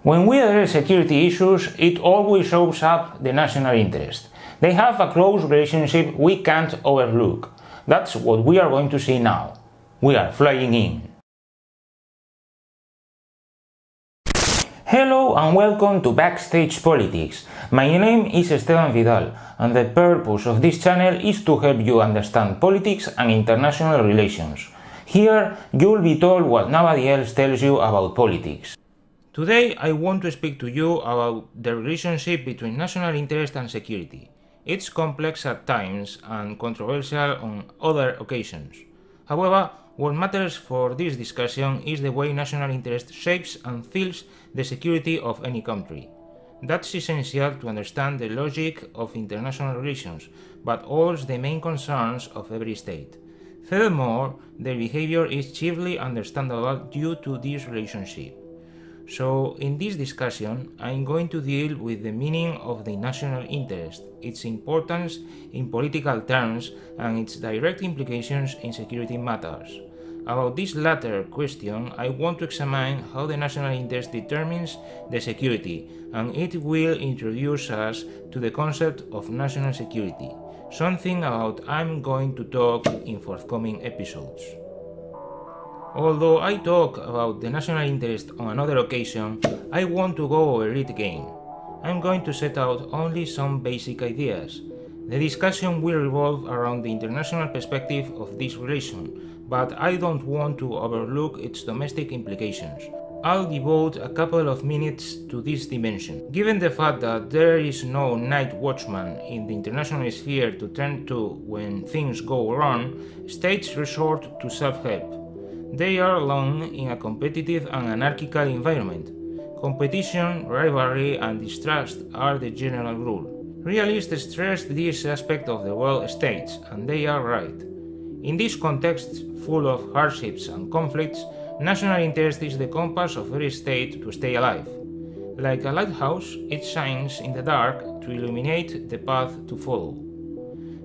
When we address security issues, it always shows up the national interest. They have a close relationship we can't overlook. That's what we are going to see now. We are flying in. Hello and welcome to Backstage Politics. My name is Esteban Vidal and the purpose of this channel is to help you understand politics and international relations. Here you'll be told what nobody else tells you about politics. Today I want to speak to you about the relationship between national interest and security. It's complex at times and controversial on other occasions. However, what matters for this discussion is the way national interest shapes and fills the security of any country. That's essential to understand the logic of international relations, but also the main concerns of every state. Furthermore, their behavior is chiefly understandable due to this relationship. So, in this discussion, I'm going to deal with the meaning of the national interest, its importance in political terms, and its direct implications in security matters. About this latter question, I want to examine how the national interest determines the security, and it will introduce us to the concept of national security, something about I'm going to talk in forthcoming episodes. Although I talk about the national interest on another occasion, I want to go over it again. I'm going to set out only some basic ideas. The discussion will revolve around the international perspective of this relation, but I don't want to overlook its domestic implications. I'll devote a couple of minutes to this dimension. Given the fact that there is no night watchman in the international sphere to turn to when things go wrong, states resort to self-help. They are alone in a competitive and anarchical environment. Competition, rivalry, and distrust are the general rule. Realists stress this aspect of the world states, and they are right. In this context, full of hardships and conflicts, national interest is the compass of every state to stay alive. Like a lighthouse, it shines in the dark to illuminate the path to follow.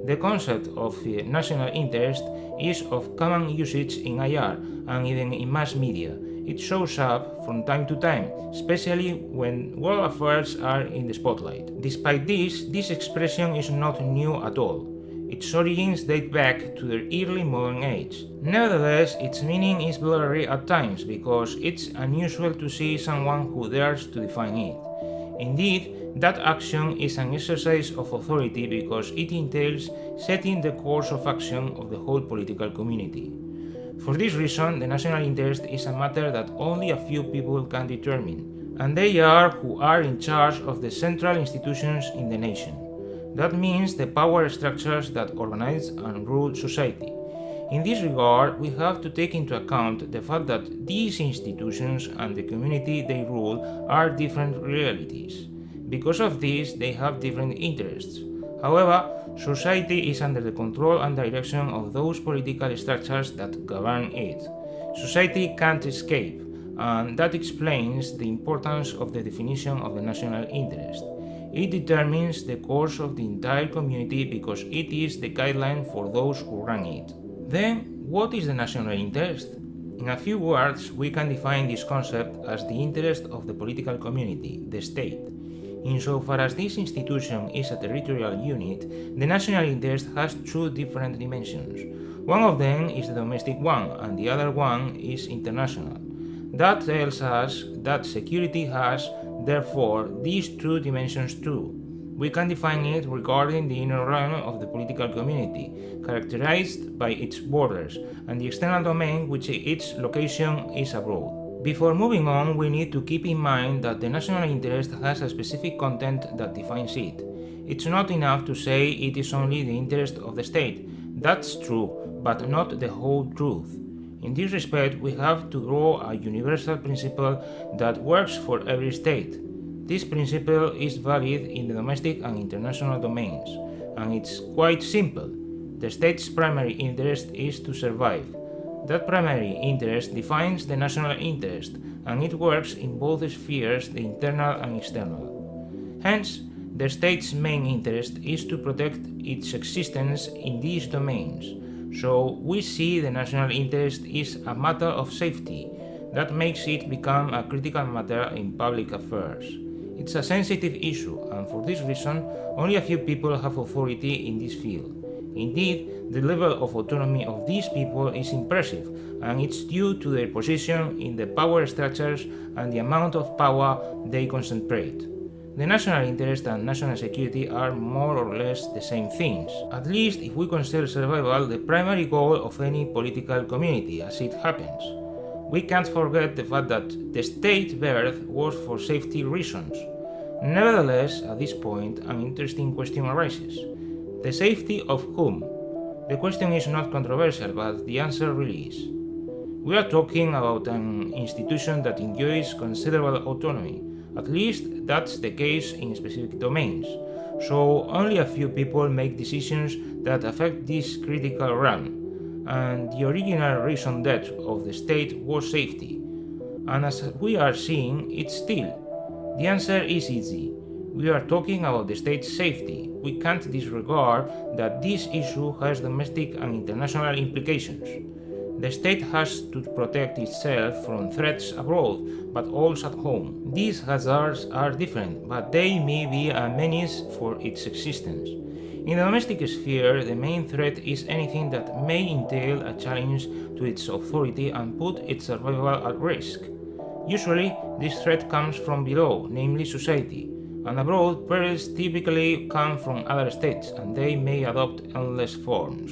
The concept of national interest is of common usage in IR and even in mass media. It shows up from time to time, especially when world affairs are in the spotlight. Despite this expression is not new at all. Its origins date back to the early modern age. Nevertheless, its meaning is blurry at times because it's unusual to see someone who dares to define it. Indeed, that action is an exercise of authority because it entails setting the course of action of the whole political community. For this reason, the national interest is a matter that only a few people can determine, and they are who are in charge of the central institutions in the nation. That means the power structures that organize and rule society. In this regard, we have to take into account the fact that these institutions and the community they rule are different realities. Because of this, they have different interests. However, society is under the control and direction of those political structures that govern it. Society can't escape, and that explains the importance of the definition of the national interest. It determines the course of the entire community because it is the guideline for those who run it. Then, what is the national interest? In a few words, we can define this concept as the interest of the political community, the state. Insofar as this institution is a territorial unit, the national interest has two different dimensions. One of them is the domestic one, and the other one is international. That tells us that security has, therefore, these two dimensions too. We can define it regarding the inner realm of the political community, characterized by its borders, and the external domain, which its location is abroad. Before moving on, we need to keep in mind that the national interest has a specific content that defines it. It's not enough to say it is only the interest of the state. That's true, but not the whole truth. In this respect, we have to draw a universal principle that works for every state. This principle is valid in the domestic and international domains, and it's quite simple. The state's primary interest is to survive. That primary interest defines the national interest, and it works in both spheres, the internal and external. Hence, the state's main interest is to protect its existence in these domains. So, we see the national interest is a matter of safety. That makes it become a critical matter in public affairs. It's a sensitive issue, and for this reason, only a few people have authority in this field. Indeed, the level of autonomy of these people is impressive, and it's due to their position in the power structures and the amount of power they concentrate. The national interest and national security are more or less the same things, at least if we consider survival the primary goal of any political community, as it happens. We can't forget the fact that the state birth was for safety reasons. Nevertheless, at this point, an interesting question arises. The safety of whom? The question is not controversial, but the answer really is. We are talking about an institution that enjoys considerable autonomy. At least that's the case in specific domains. So only a few people make decisions that affect this critical realm. And the original reason that of the state was safety. And as we are seeing, it's still. The answer is easy. We are talking about the state's safety. We can't disregard that this issue has domestic and international implications. The state has to protect itself from threats abroad, but also at home. These hazards are different, but they may be a menace for its existence. In the domestic sphere, the main threat is anything that may entail a challenge to its authority and put its survival at risk. Usually, this threat comes from below, namely society, and abroad, perils typically come from other states, and they may adopt endless forms.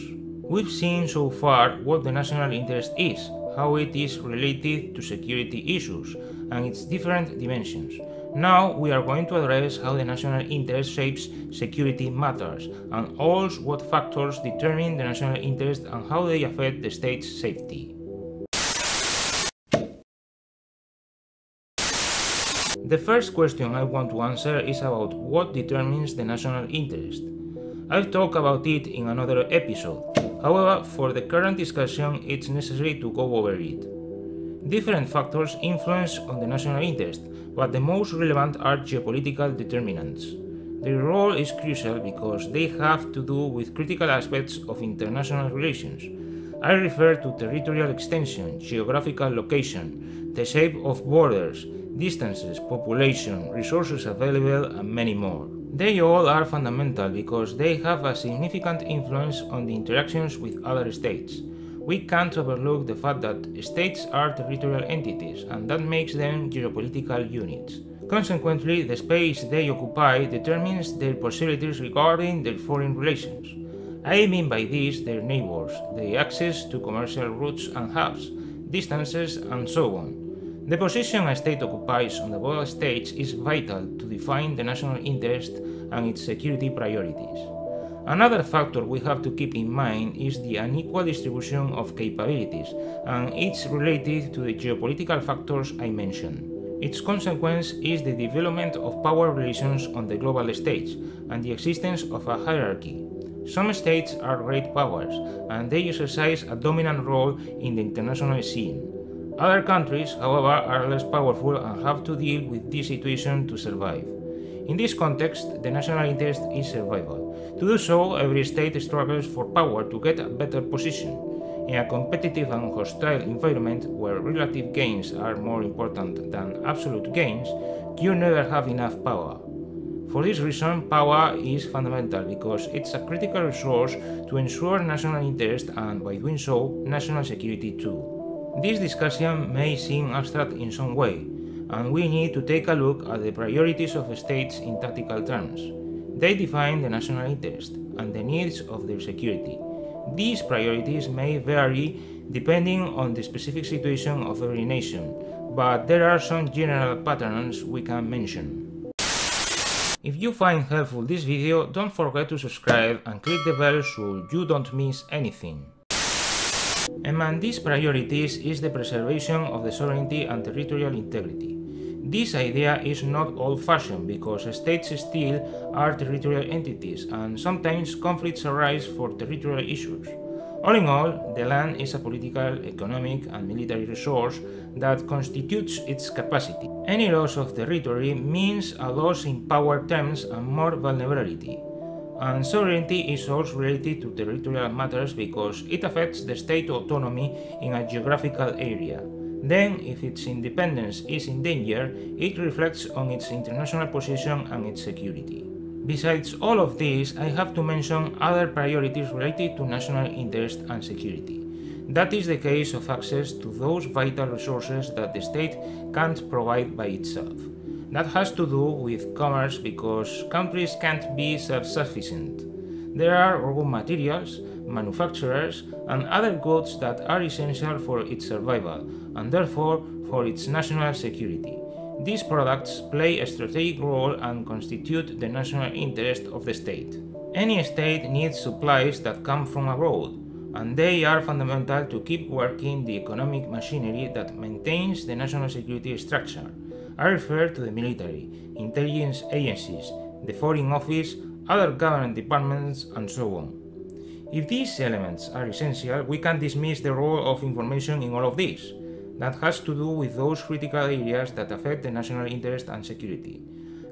We've seen so far what the national interest is, how it is related to security issues, and its different dimensions. Now we are going to address how the national interest shapes security matters, and also what factors determine the national interest and how they affect the state's safety. The first question I want to answer is about what determines the national interest. I've talked about it in another episode. However, for the current discussion, it's necessary to go over it. Different factors influence on the national interest, but the most relevant are geopolitical determinants. Their role is crucial because they have to do with critical aspects of international relations. I refer to territorial extension, geographical location, the shape of borders, distances, population, resources available, and many more. They all are fundamental because they have a significant influence on the interactions with other states. We can't overlook the fact that states are territorial entities, and that makes them geopolitical units. Consequently, the space they occupy determines their possibilities regarding their foreign relations. I mean by this their neighbors, their access to commercial routes and hubs, distances, and so on. The position a state occupies on the global stage is vital to define the national interest and its security priorities. Another factor we have to keep in mind is the unequal distribution of capabilities, and it's related to the geopolitical factors I mentioned. Its consequence is the development of power relations on the global stage and the existence of a hierarchy. Some states are great powers, and they exercise a dominant role in the international scene. Other countries, however, are less powerful and have to deal with this situation to survive. In this context, the national interest is survival. To do so, every state struggles for power to get a better position. In a competitive and hostile environment where relative gains are more important than absolute gains, you never have enough power. For this reason, power is fundamental because it's a critical resource to ensure national interest and, by doing so, national security too. This discussion may seem abstract in some way, and we need to take a look at the priorities of states in tactical terms. They define the national interest and the needs of their security. These priorities may vary depending on the specific situation of every nation, but there are some general patterns we can mention. If you find helpful this video, don't forget to subscribe and click the bell so you don't miss anything. Among these priorities is the preservation of the sovereignty and territorial integrity. This idea is not old-fashioned because states still are territorial entities and sometimes conflicts arise for territorial issues. All in all, the land is a political, economic, and military resource that constitutes its capacity. Any loss of territory means a loss in power terms and more vulnerability. And sovereignty is also related to territorial matters because it affects the state autonomy in a geographical area. Then, if its independence is in danger, it reflects on its international position and its security. Besides all of this, I have to mention other priorities related to national interest and security. That is the case of access to those vital resources that the state can't provide by itself. That has to do with commerce because countries can't be self-sufficient. There are raw materials, manufacturers, and other goods that are essential for its survival, and therefore for its national security. These products play a strategic role and constitute the national interest of the state. Any state needs supplies that come from abroad, and they are fundamental to keep working the economic machinery that maintains the national security structure. I refer to the military, intelligence agencies, the Foreign Office, other government departments, and so on. If these elements are essential, we can dismiss the role of information in all of this. That has to do with those critical areas that affect the national interest and security.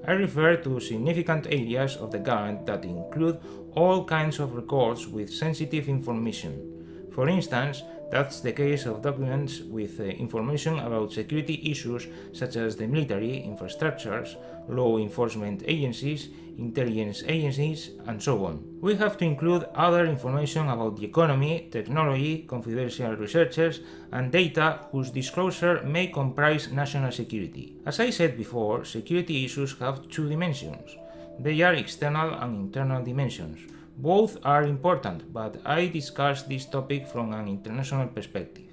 I refer to significant areas of the government that include all kinds of records with sensitive information. For instance, that's the case of documents with information about security issues such as the military, infrastructures, law enforcement agencies, intelligence agencies, and so on. We have to include other information about the economy, technology, confidential researchers, and data whose disclosure may comprise national security. As I said before, security issues have two dimensions. They are external and internal dimensions. Both are important, but I discussed this topic from an international perspective.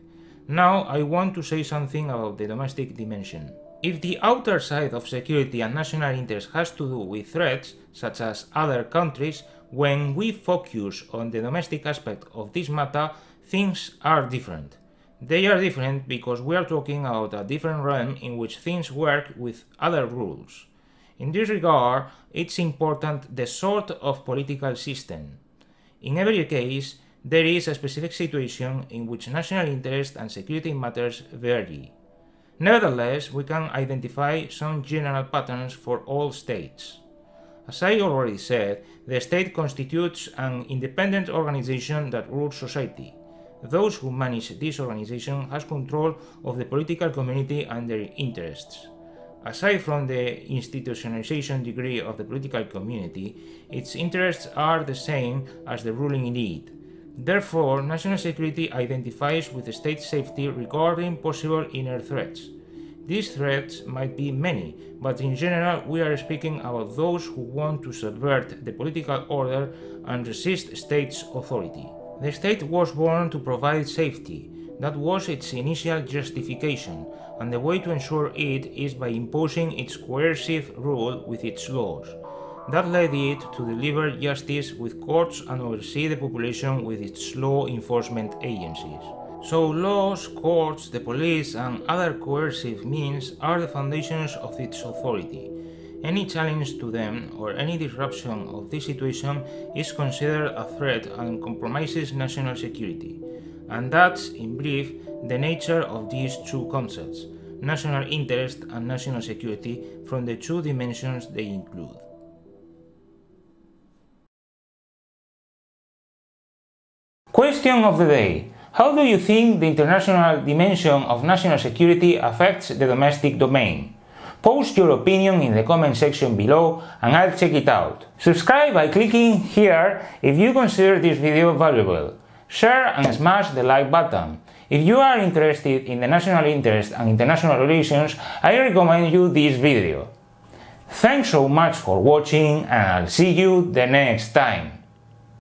Now I want to say something about the domestic dimension. If the outer side of security and national interest has to do with threats, such as other countries, when we focus on the domestic aspect of this matter, things are different. They are different because we are talking about a different realm in which things work with other rules. In this regard, it's important the sort of political system. In every case, there is a specific situation in which national interest and security matters vary. Nevertheless, we can identify some general patterns for all states. As I already said, the state constitutes an independent organization that rules society. Those who manage this organization have control of the political community and their interests. Aside from the institutionalization degree of the political community, its interests are the same as the ruling elite. Therefore, national security identifies with state safety regarding possible inner threats. These threats might be many, but in general we are speaking about those who want to subvert the political order and resist state's authority. The state was born to provide safety. That was its initial justification, and the way to ensure it is by imposing its coercive rule with its laws. That led it to deliver justice with courts and oversee the population with its law enforcement agencies. So laws, courts, the police, and other coercive means are the foundations of its authority. Any challenge to them or any disruption of this situation is considered a threat and compromises national security. And that's, in brief, the nature of these two concepts, national interest and national security, from the two dimensions they include. Question of the day. How do you think the international dimension of national security affects the domestic domain? Post your opinion in the comment section below and I'll check it out. Subscribe by clicking here if you consider this video valuable. Share and smash the like button. If you are interested in the national interest and international relations, I recommend you this video. Thanks so much for watching and I'll see you the next time.